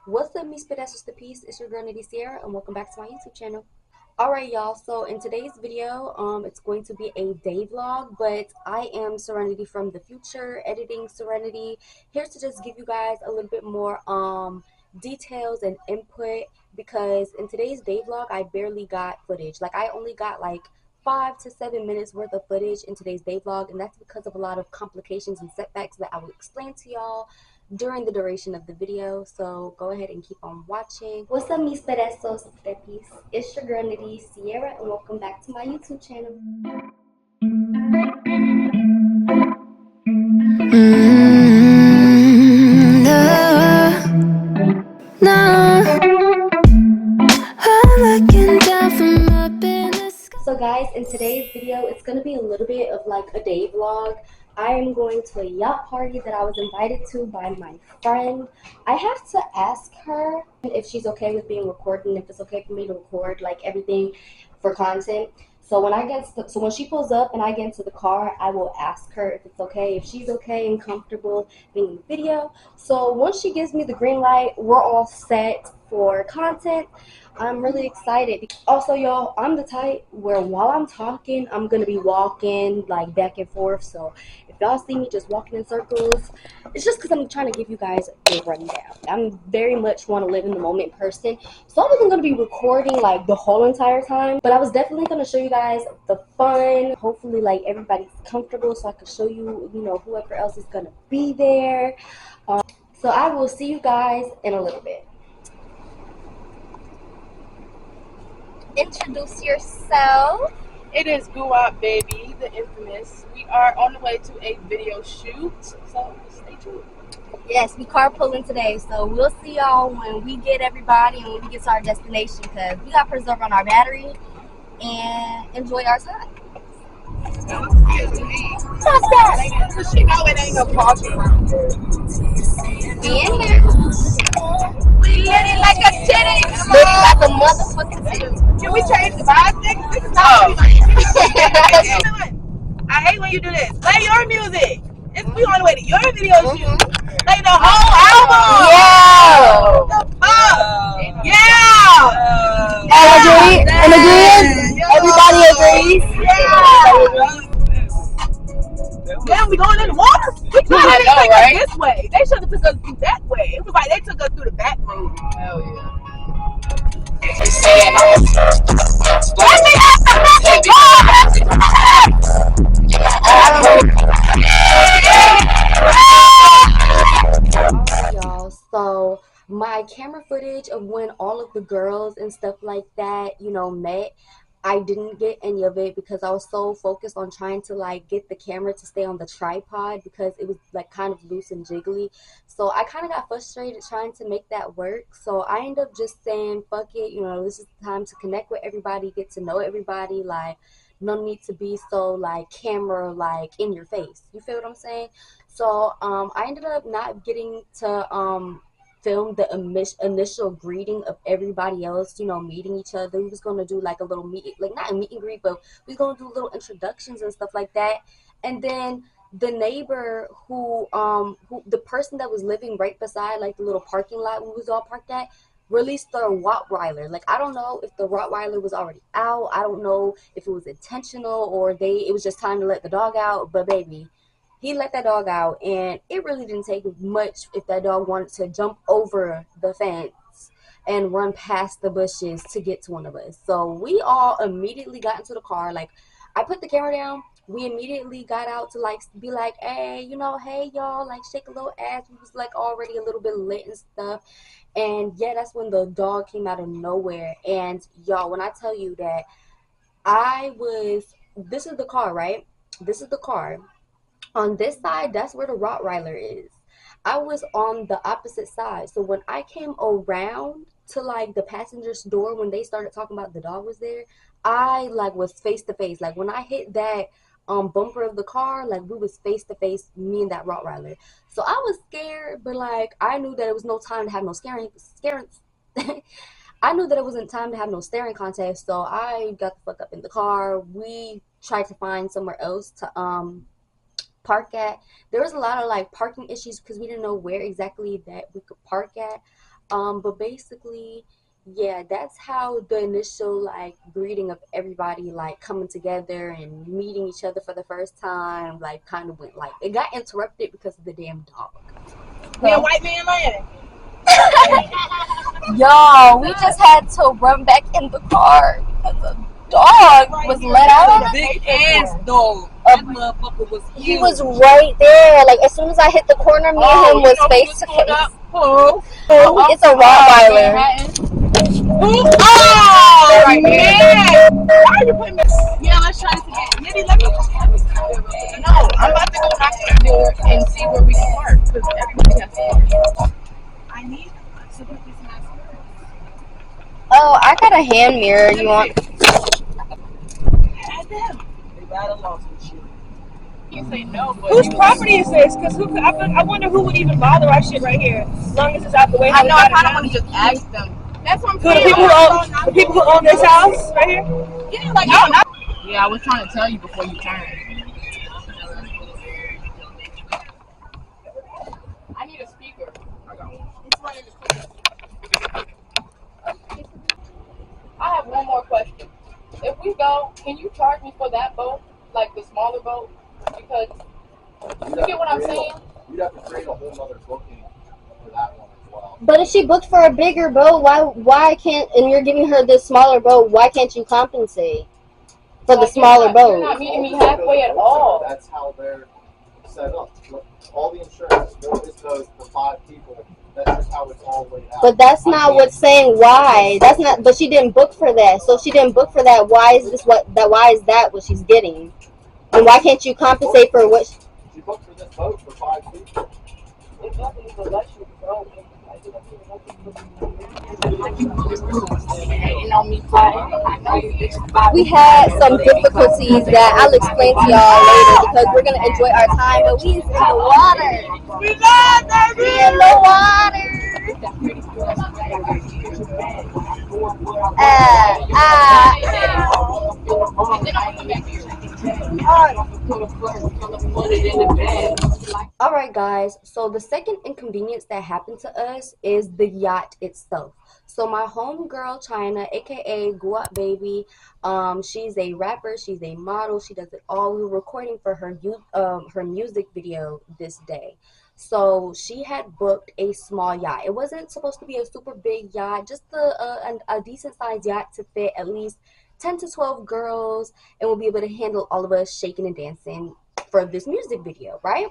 What's up, mis pedazos de peace? It's your girl Nitty Sierra, and welcome back to my YouTube channel. Alright, y'all, so in today's video, it's going to be a day vlog, but I am Serenity from the future, editing Serenity, here to just give you guys a little bit more details and input, because in today's day vlog, I barely got footage. Like, I only got like 5 to 7 minutes worth of footage in today's day vlog, and that's because of a lot of complications and setbacks that I will explain to y'all during the duration of the video. So go ahead and keep on watching. What's up, mis pedazos de peace? It's your girl Nitty Sierra, and welcome back to my YouTube channel. So guys, in today's video, it's going to be a little bit of like a day vlog. I am going to a yacht party that I was invited to by my friend. I have to ask her if she's okay with being recorded and if it's okay for me to record like everything for content. So when she pulls up and I get into the car, I will ask her if it's okay, if she's okay and comfortable being in the video. So once she gives me the green light, we're all set for content. I'm really excited. Also, y'all, I'm the type where while I'm talking, I'm gonna be walking like back and forth. So if y'all see me just walking in circles, it's just because I'm trying to give you guys a rundown. I'm very much want to live in the moment person. So I wasn't gonna be recording like the whole entire time, but I was definitely gonna show you guys the fun. Hopefully, like everybody's comfortable, so I can show you, whoever else is gonna be there. So I will see you guys in a little bit. Introduce yourself. It is Guwap, baby, the infamous. We are on the way to a video shoot, so stay tuned. Yes, we carpooling today, so we'll see y'all when we get everybody and when we get to our destination, because we got to preserve on our battery and enjoy our time. Stop that! Because she know it ain't no parking around here. We in here. We lit like a titty. Lit like a motherfucking titty. Can we change the vibe, nigga? This is I hate when you do this. Play your music. We on the way to your video shoot. Play the whole album. Yeah. The fuck? Yeah. And agree? Everybody agrees? Yeah. Damn, we going in the water? We could have taken us this way. They should have took us through that way. It was like they took us through the back road. Hell yeah. Y'all, so my camera footage of when all of the girls and stuff like that, met, I didn't get any of it because I was so focused on trying to like get the camera to stay on the tripod because it was like kind of loose and jiggly. So I kind of got frustrated trying to make that work. So I ended up just saying, fuck it, this is the time to connect with everybody, get to know everybody. Like, no need to be so like camera like in your face. You feel what I'm saying? So I ended up not getting to film the initial greeting of everybody else, meeting each other. We was gonna do like a little not a meet and greet, but we was gonna do little introductions and stuff like that. And then the neighbor who the person that was living right beside like the little parking lot we was all parked at released the Rottweiler. Like, I don't know if the Rottweiler was already out. I don't know if it was intentional or it was just time to let the dog out. But baby, he let that dog out, and it really didn't take much if that dog wanted to jump over the fence and run past the bushes to get to one of us. So we all immediately got into the car. Like, I put the camera down. We immediately got out to like be like, hey, hey y'all, like shake a little ass. We was like already a little bit lit and stuff. And yeah, that's when the dog came out of nowhere. And y'all, when I tell you that this is the car, right? This is the car. On this side, that's where the Rottweiler is. I was on the opposite side. So when I came around to like the passenger's door, when they started talking about the dog was there, I like was face to face. Like when I hit that bumper of the car, like we was face to face, me and that Rottweiler. So I was scared, but like I knew that it was no time to have no scaring I knew that it wasn't time to have no staring contest, so I got the fuck up in the car. We tried to find somewhere else to park at. There was a lot of like parking issues because we didn't know where exactly that we could park at. But basically, yeah, that's how the initial like greeting of everybody like coming together and meeting each other for the first time like kind of went. Like it got interrupted because of the damn dog. Yeah, white man land. Yo, we just had to run back in the car because the dog was let out. A big ass dog. That motherfucker was huge. He was right there. Like as soon as I hit the corner, me and him was face to face. It's a Rottweiler. Oh, right there. Why are you putting this? Yeah, let's try this again. Maybe let me. No, I'm about to go knock on the door and see where we can work because everybody has to work. I need to put this mask on. Oh, I got a hand mirror. You want? Add them. They rather lost with you. You say no, but whose property is this? Because I wonder who would even bother our shit right here, as long as it's out the way. I know. I kind of want to just ask them. That's what I'm saying. The people who own this house right here. Yeah, like no, not. Yeah, I was trying to tell you before you turned. I need a speaker. I got one. It's one in the corner. I have one more question. If we go, can you charge me for that boat, like the smaller boat? Because you get what I'm saying? You'd have to create a whole other booking for that one as well. But if she booked for a bigger boat, why can't? And you're giving her this smaller boat. Why can't you compensate for the smaller boat? You're not meeting me halfway at all. That's how they're set up. All the insurance is for 5 people. That's just how it's all laid out. But that's not what's saying why. That's not. But she didn't book for that. So if she didn't book for that, why is this what that? Why is that what she's getting? And why can't you compensate for what? She booked for this boat for 5 people. We had some difficulties that I'll explain to y'all later because we're gonna enjoy our time. But we is in the water. We love that. We in the water. Alright guys, so the second inconvenience that happened to us is the yacht itself. So my homegirl China, aka Guwap baby, she's a rapper, she's a model, she does it all. We were recording for her music video this day. So she had booked a small yacht. It wasn't supposed to be a super big yacht, just a decent sized yacht to fit at least 10 to 12 girls and will be able to handle all of us shaking and dancing for this music video, right?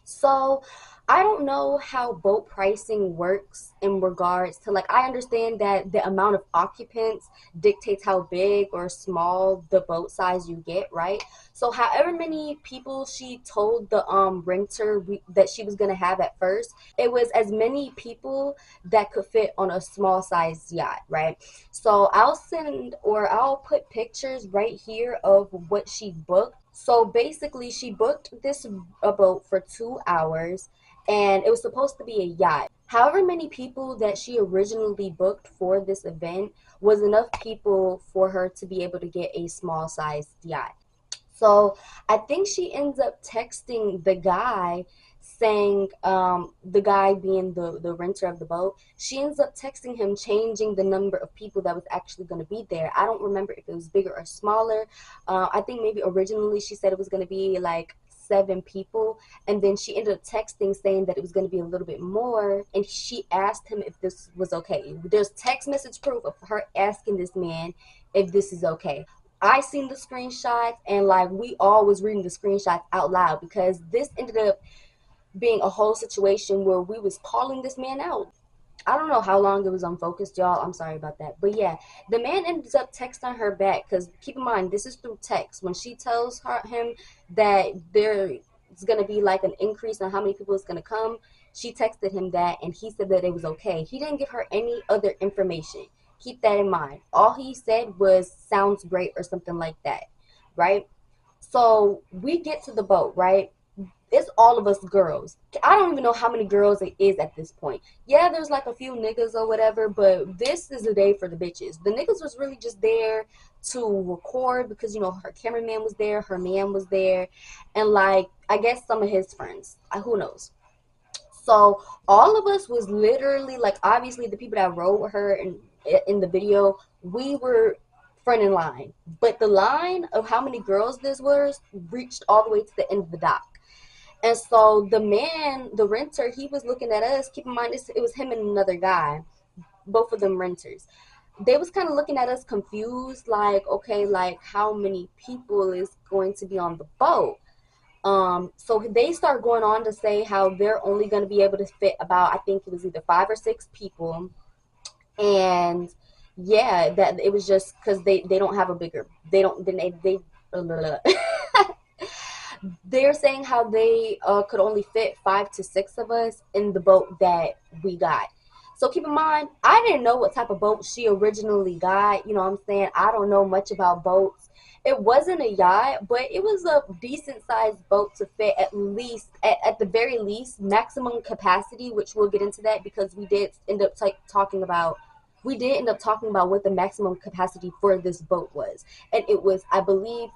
So I don't know how boat pricing works in regards to, like, I understand that the amount of occupants dictates how big or small the boat size you get, right? So however many people she told the renter that she was going to have at first, it was as many people that could fit on a small size yacht, right? So I'll put pictures right here of what she booked. So basically she booked this boat for 2 hours and it was supposed to be a yacht. However many people that she originally booked for this event was enough people for her to be able to get a small sized yacht. So I think she ends up texting the guy saying, the guy being the renter of the boat, she ends up texting him changing the number of people that was actually going to be there. I don't remember if it was bigger or smaller. I think maybe originally she said it was going to be like 7 people, and then she ended up texting saying that it was going to be a little bit more, and she asked him if this was okay. There's text message proof of her asking this man if this is okay. I seen the screenshots, and like we all was reading the screenshots out loud because this ended up being a whole situation where we was calling this man out. I don't know how long it was unfocused, y'all. I'm sorry about that. But yeah, the man ends up texting her back because keep in mind, this is through text. When she tells him that there's going to be like an increase in how many people is going to come, she texted him that and he said that it was okay. He didn't give her any other information. Keep that in mind. All he said was sounds great or something like that, right? So we get to the boat, right? It's all of us girls. I don't even know how many girls it is at this point. Yeah, there's like a few niggas or whatever, but this is a day for the bitches. The niggas was really just there to record because, you know, her cameraman was there, her man was there, and like, I guess some of his friends. Who knows? So all of us was literally like, obviously the people that rode with her in the video, we were front in line, but the line of how many girls this was reached all the way to the end of the dock. And so the man, the renter, he was looking at us. Keep in mind, it was him and another guy, both of them renters. They was kind of looking at us confused, like, okay, like how many people is going to be on the boat? So they start going on to say how they're only going to be able to fit about, I think it was either 5 or 6 people. And yeah, that it was just because they don't have a bigger, they don't, then they they're saying how they could only fit 5 to 6 of us in the boat that we got. So keep in mind, I didn't know what type of boat she originally got. You know what I'm saying? I don't know much about boats. It wasn't a yacht, but it was a decent sized boat to fit at least, at the very least, maximum capacity, which we'll get into that because we did end up talking about what the maximum capacity for this boat was. And it was, I believe,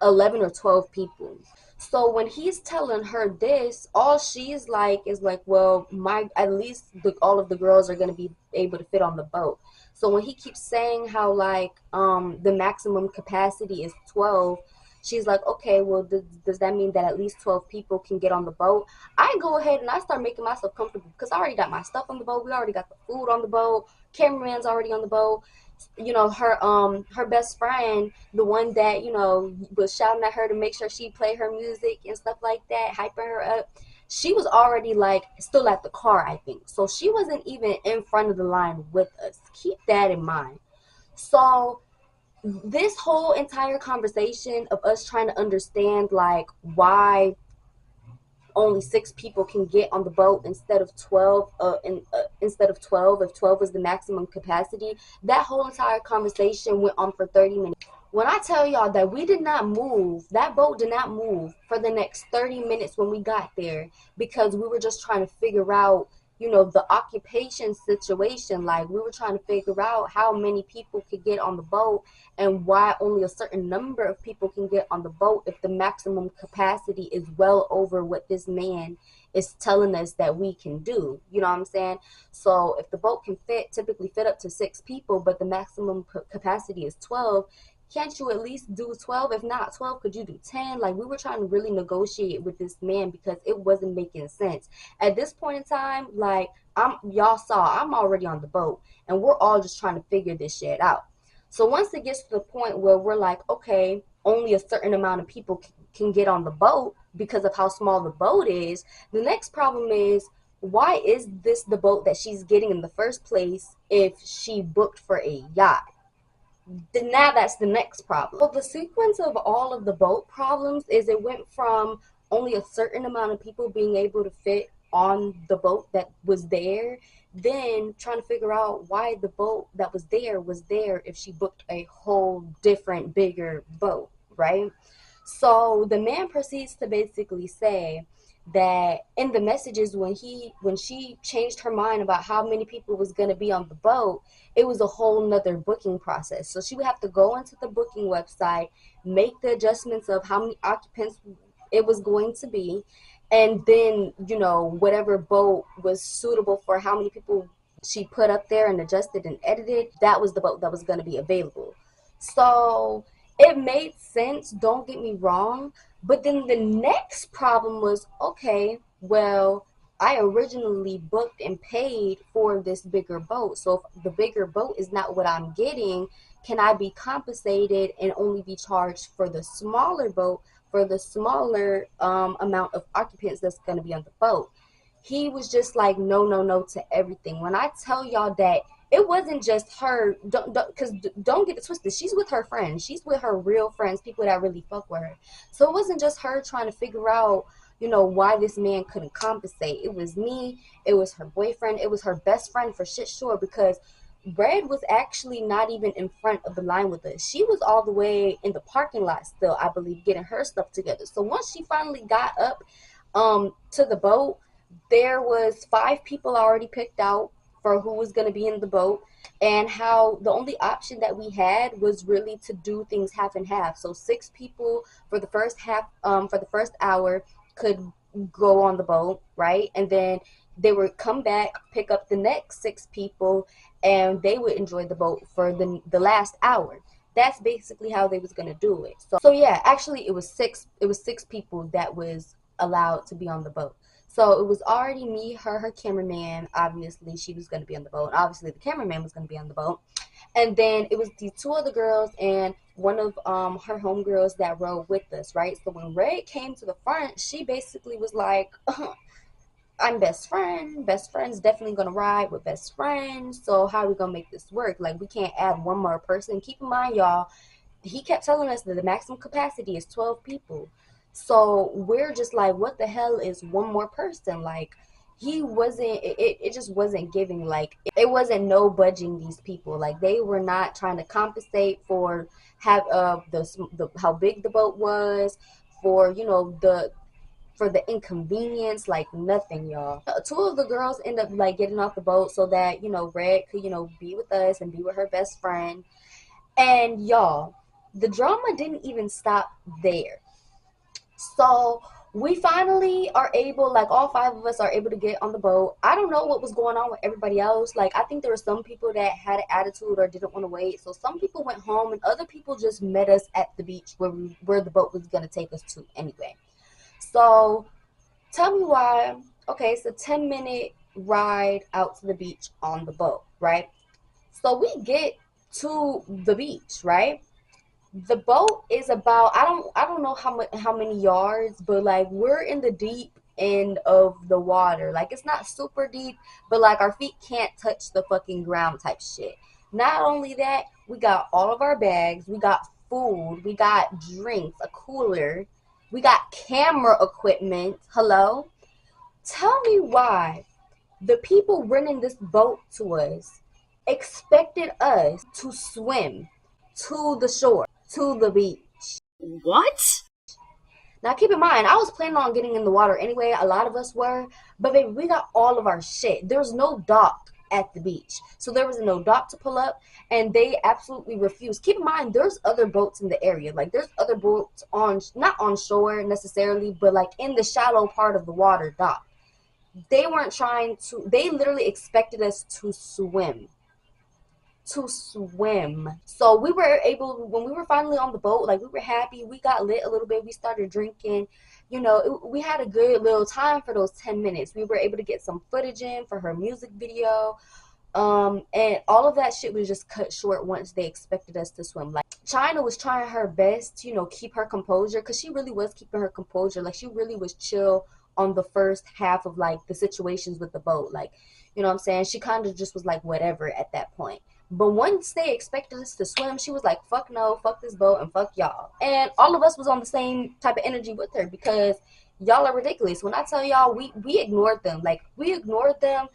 11 or 12 people. So when he's telling her this, all she's like is like, well, my at least all of the girls are gonna be able to fit on the boat. So when he keeps saying how like the maximum capacity is 12, she's like, okay, well, does that mean that at least 12 people can get on the boat? I go ahead and I start making myself comfortable because I already got my stuff on the boat. We already got the food on the boat. Cameraman's already on the boat. You know, her best friend, the one that, you know, was shouting at her to make sure she play her music and stuff like that, hyping her up, she was already like still at the car, I think. So she wasn't even in front of the line with us. Keep that in mind. So this whole entire conversation of us trying to understand like why only 6 people can get on the boat instead of 12, instead of 12, if 12 was the maximum capacity, that whole entire conversation went on for 30 minutes. When I tell y'all that we did not move, that boat did not move for the next 30 minutes when we got there, because we were just trying to figure out, you know, the occupation situation. Like, we were trying to figure out how many people could get on the boat and why only a certain number of people can get on the boat if the maximum capacity is well over what this man is telling us that we can do. You know what I'm saying? So if the boat can typically fit up to 6 people, but the maximum capacity is 12, can't you at least do 12? If not 12, could you do 10? Like, we were trying to really negotiate with this man because it wasn't making sense. At this point in time, like, y'all saw, I'm already on the boat and we're all just trying to figure this shit out. So once it gets to the point where we're like, okay, only a certain amount of people can get on the boat because of how small the boat is, the next problem is, why is this the boat that she's getting in the first place if she booked for a yacht? Now that's the next problem. Well, the sequence of all of the boat problems is it went from only a certain amount of people being able to fit on the boat that was there, then trying to figure out why the boat that was there if she booked a whole different bigger boat, right? So the man proceeds to basically say that in the messages, when she changed her mind about how many people was going to be on the boat, it was a whole nother booking process. So she would have to go into the booking website, make the adjustments of how many occupants it was going to be, and then, you know, whatever boat was suitable for how many people she put up there and adjusted and edited, that was the boat that was going to be available. So it made sense, don't get me wrong, but then the next problem was, okay, well, I originally booked and paid for this bigger boat. So if the bigger boat is not what I'm getting, can I be compensated and only be charged for the smaller boat, for the smaller amount of occupants that's going to be on the boat? He was just like, no, no, no to everything. When I tell y'all that it wasn't just her, don't get it twisted. She's with her friends. She's with her real friends, people that really fuck with her. So it wasn't just her trying to figure out, you know, why this man couldn't compensate. It was me. It was her boyfriend. It was her best friend for shit sure, because Red was actually not even in front of the line with us. She was all the way in the parking lot still, I believe, getting her stuff together. So once she finally got up to the boat, there was 5 people already picked out for who was going to be in the boat, and how the only option that we had was really to do things half and half. So 6 people for the first half, for the first hour, could go on the boat, right? And then they would come back, pick up the next 6 people, and they would enjoy the boat for the last hour. That's basically how they was gonna do it. So yeah, actually it was 6 people that was allowed to be on the boat. So it was already me, her cameraman. Obviously, she was gonna be on the boat. Obviously, the cameraman was gonna be on the boat. And then it was these 2 other girls and one of her homegirls that rode with us, right? So when Red came to the front, she basically was like, I'm best friend. Best friend's definitely gonna ride with best friends. So how are we gonna make this work? Like, we can't add one more person. Keep in mind, y'all, he kept telling us that the maximum capacity is 12 people. So we're just like, what the hell is one more person? Like, he wasn't, it just wasn't giving. Like, it wasn't no budging these people. Like, they were not trying to compensate for the how big the boat was, for, you know, for the inconvenience, like nothing, y'all. 2 of the girls end up like getting off the boat so that, you know, Red could, you know, be with us and be with her best friend. And y'all, the drama didn't even stop there. So we finally are able, like all 5 of us are able to get on the boat. I don't know what was going on with everybody else. Like, I think there were some people that had an attitude or didn't want to wait. So some people went home and other people just met us at the beach where the boat was going to take us to anyway. So tell me why. Okay, it's a 10-minute ride out to the beach on the boat, right? So we get to the beach, right? The boat is about, I don't know how many yards, but like we're in the deep end of the water. Like, it's not super deep, but like our feet can't touch the fucking ground type shit. Not only that, we got all of our bags, we got food, we got drinks, a cooler, we got camera equipment. Hello? Tell me why the people renting this boat to us expected us to swim to the shore, to the beach. What? Now, keep in mind, I was planning on getting in the water anyway. A lot of us were. But, baby, we got all of our shit. There's no dock at the beach. So there was no dock to pull up, and they absolutely refused. Keep in mind, there's other boats in the area. Like, there's other boats not on shore necessarily, but, like, in the shallow part of the water dock. They weren't trying to, they literally expected us to swim. To swim. So we were able, when we were finally on the boat, like, we were happy. We got lit a little bit. We started drinking. You know, we had a good little time for those 10 minutes. We were able to get some footage in for her music video. And all of that shit was just cut short once they expected us to swim. Like, China was trying her best to, you know, keep her composure, because she really was keeping her composure. Like, she really was chill on the first half of, like, the situations with the boat. Like, you know what I'm saying? She kind of just was like, whatever at that point. But once they expected us to swim, she was like, fuck no, fuck this boat, and fuck y'all. And all of us was on the same type of energy with her, because y'all are ridiculous. When I tell y'all, we ignored them. Like, we ignored them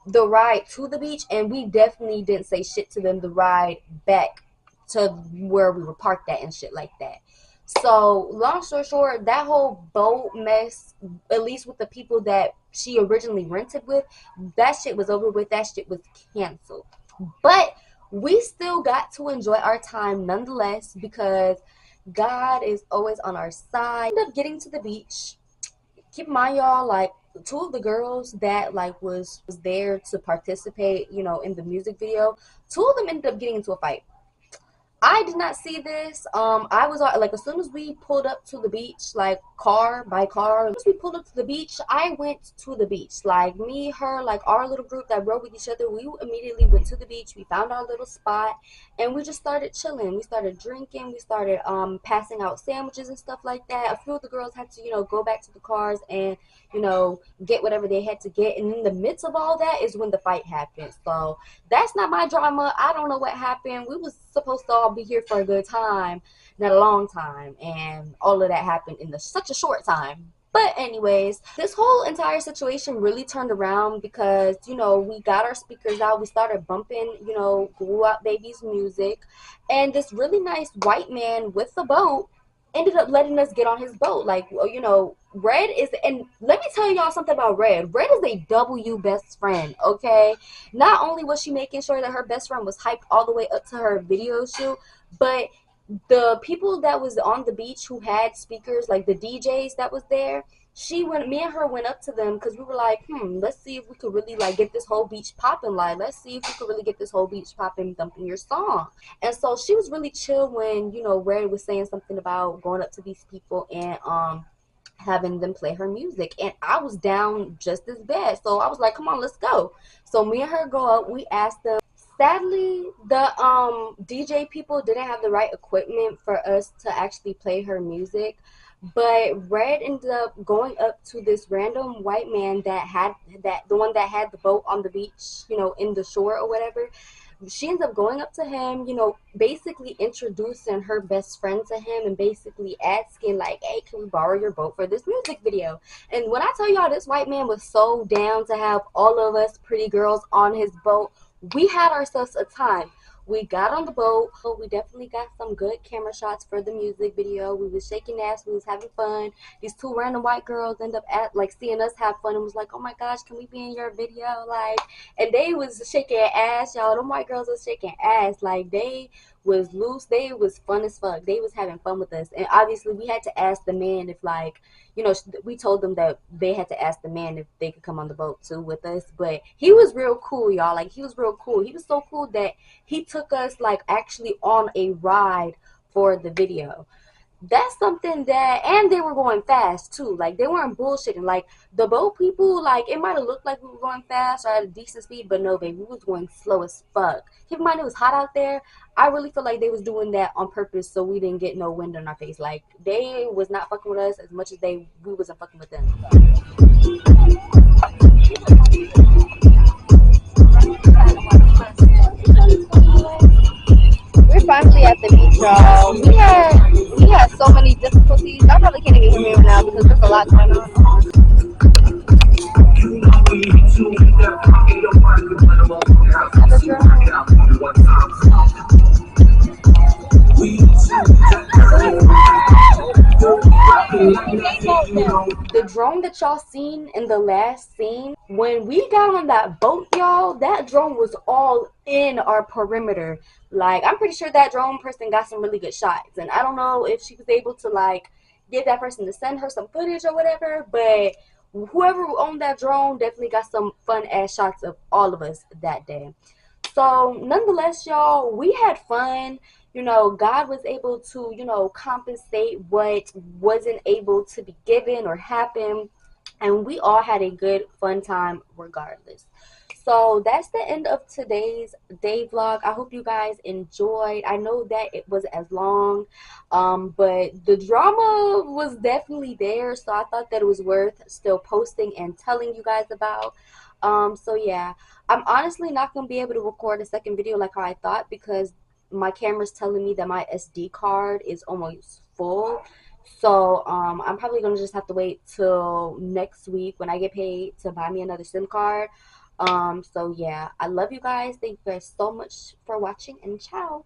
the ride to the beach, and we definitely didn't say shit to them the ride back to where we were parked at and shit like that. So long story short, that whole boat mess, at least with the people that she originally rented with, that shit was over with. That shit was canceled. But we still got to enjoy our time nonetheless, because God is always on our side. Ended up getting to the beach. Keep in mind, y'all, like, 2 of the girls that like was there to participate, you know, in the music video, 2 of them ended up getting into a fight. I did not see this. I was like, as soon as we pulled up to the beach, like car by car, as soon as we pulled up to the beach, I went to the beach. Like, me, her, like our little group that rode with each other, we immediately went to the beach. We found our little spot and we just started chilling. We started drinking. We started passing out sandwiches and stuff like that. A few of the girls had to, you know, go back to the cars and, you know, get whatever they had to get. And in the midst of all that is when the fight happened. So that's not my drama. I don't know what happened. We was supposed to all be here for a good time, not a long time, and all of that happened in such a short time. But anyways, this whole entire situation really turned around because, you know, we got our speakers out, we started bumping, you know, Guwap baby's music, and this really nice white man with the boat ended up letting us get on his boat. Like, you know, Red is, and let me tell y'all something about Red. Red is a W best friend, okay? Not only was she making sure that her best friend was hyped all the way up to her video shoot, but the people that was on the beach who had speakers, like the DJs that was there, me and her went up to them because we were like, let's see if we could really like get this whole beach popping. Like, let's see if we could really get this whole beach popping, thumping your song. And so she was really chill when, you know, Red was saying something about going up to these people and having them play her music, and I was down just as bad. So I was like, come on, let's go. So me and her go up, we asked them. Sadly, the DJ people didn't have the right equipment for us to actually play her music. But Red ended up going up to this random white man the one that had the boat on the beach, you know, in the shore or whatever. She ends up going up to him, you know, basically introducing her best friend to him and basically asking like, hey, can we borrow your boat for this music video? And when I tell y'all, this white man was so down to have all of us pretty girls on his boat. We had ourselves a time. We got on the boat. We definitely got some good camera shots for the music video. We was shaking ass. We was having fun. These two random white girls end up seeing us have fun and was like, oh my gosh, can we be in your video? Like, and they was shaking ass, y'all. Them white girls was shaking ass. Like, they was loose. They was fun as fuck. They was having fun with us. And obviously we had to ask the man if like, you know, we told them that they had to ask the man if they could come on the boat too with us. But he was real cool, y'all. Like, he was real cool. He was so cool that he took us like actually on a ride for the video. That's something that, and they were going fast too. Like, they weren't bullshitting. Like, the boat people, like, it might have looked like we were going fast or at a decent speed, but no, baby, we was going slow as fuck. Keep in mind, it was hot out there. I really feel like they was doing that on purpose so we didn't get no wind in our face. Like, they was not fucking with us as much as we wasn't fucking with them. We're finally at the beach, y'all. We had so many difficulties. I probably can't even hear me now because there's a lot going on. The drone that y'all seen in the last scene, when we got on that boat, y'all, that drone was all in our perimeter. Like, I'm pretty sure that drone person got some really good shots, and I don't know if she was able to like get that person to send her some footage or whatever, but whoever owned that drone definitely got some fun ass shots of all of us that day. So nonetheless, y'all, we had fun. You know, God was able to, you know, compensate what wasn't able to be given or happen. And we all had a good, fun time regardless. So that's the end of today's day vlog. I hope you guys enjoyed. I know that it was as long, but the drama was definitely there. So I thought that it was worth still posting and telling you guys about. So yeah, I'm honestly not going to be able to record a second video like how I thought because my camera's telling me that my SD card is almost full. So I'm probably gonna just have to wait till next week when I get paid to buy me another SIM card. So yeah, I love you guys. Thank you guys so much for watching, and ciao.